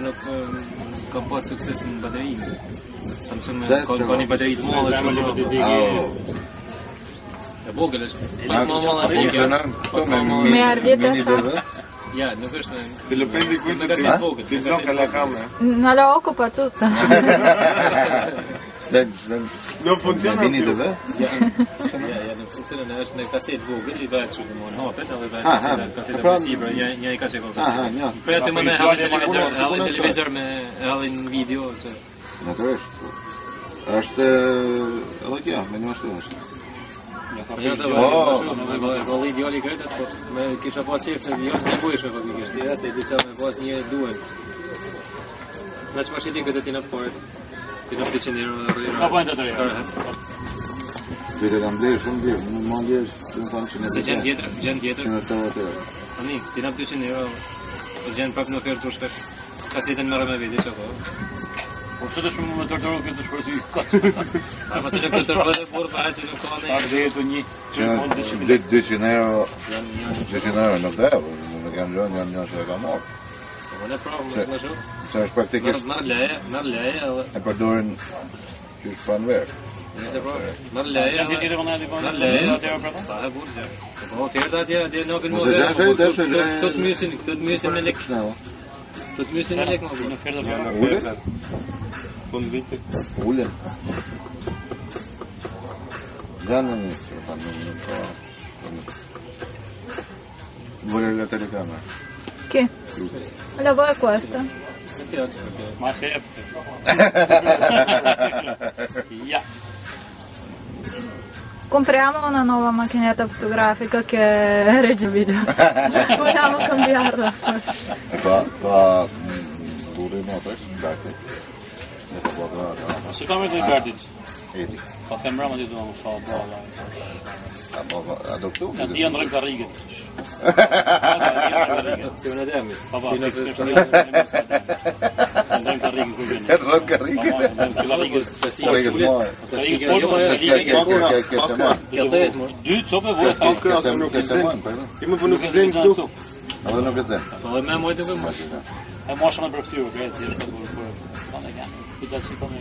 nuk kam pas sukses në bateri. Samsung ka një bateri të madhe shumë e vogël është. Me ardhjet Ja, nuk është Filipendi kujtë ti do ka la camera. Non la occupa tutta. Non funziona più. Ja, nuk funksionon, është në kaset vogël, i bëhet kështu domon hapet, edhe bëhet kaseta për sipër, një ai kaset ka. Po atë më ne hallin televizor me hallin video ose. Natyrisht. Është edhe kjo, me një ashtu është. Vëllai djali kretet, po me kisha pas qef se vjen në bujshme po pikërisht. Ja, te diçka me pas një duhet. Na çfarë ti këtë ti në fort. Ti në 200 euro rrë. Sa po ndaj atë? Ti kam blerë shumë blerë, nuk më ndjesh, nuk kam që Se gjën tjetër. Ani, ti në 200 euro. Gjën pak në ofertë shpesh. Kasetën merr me vete çka. Po pse të shumë me torturë këtë shpërthy? A pas e të torturë por pa se nuk ka ne. Ta vetë një 200 euro. 200 euro nuk dhe, nuk jam lënë, janë që e kam marrë. Po ne provojmë më shumë. Se është praktikisht. Marr leje, e përdorin që është pranverë. Nëse po, marr leje. Çfarë tjetër më ndaj Marr leje atëherë pra. Sa e burrë. Po oferta atje nuk në model. Këtë mysin me lek. Këtë mysin me lek më burrë. Në oferta për fund vite. Ulen. Gianni mi fanno un po'. Vuole la telecamera. Che? La vuoi questa? Ma se Compriamo una nuova macchinetta fotografica che regge video. Vogliamo cambiarla. Qua vorremmo adesso date. Se kamerë të i bërtit? Edi. Pa femra më të duha më fa bala. Adoptu? Në të janë rëmë karrigët. Si unë edhe amit. Pa, rëmë karrigët kërë vjenë. Rëmë karrigët? Dy cope vojë fa. Ima po nuk e dhenë këtu. Edhe nuk e dhenë. Po dhe me mojtë nuk e mojtë. E mosha me përftyrë, kretë, jeshtë të burë. Këtë si po me...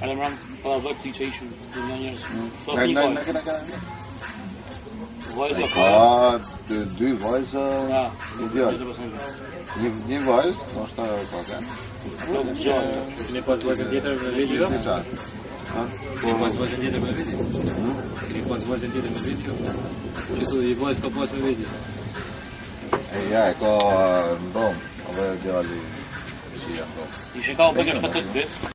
Ale më ramë për dhe këti që ishë dhe një njërës. Stop një kojë. Vajza ka dy vajza ideal. Një vajzë, është ta ka kënë. Keni pas vajzën tjetër me video? Keni pas vajzën tjetër me video? Keni pas vajzën tjetër me video? Qëtu i vajzë ka pas me video? Ja, e ka në domë, edhe djali që janë domë. Ishe ka u bëgë 7 ditë.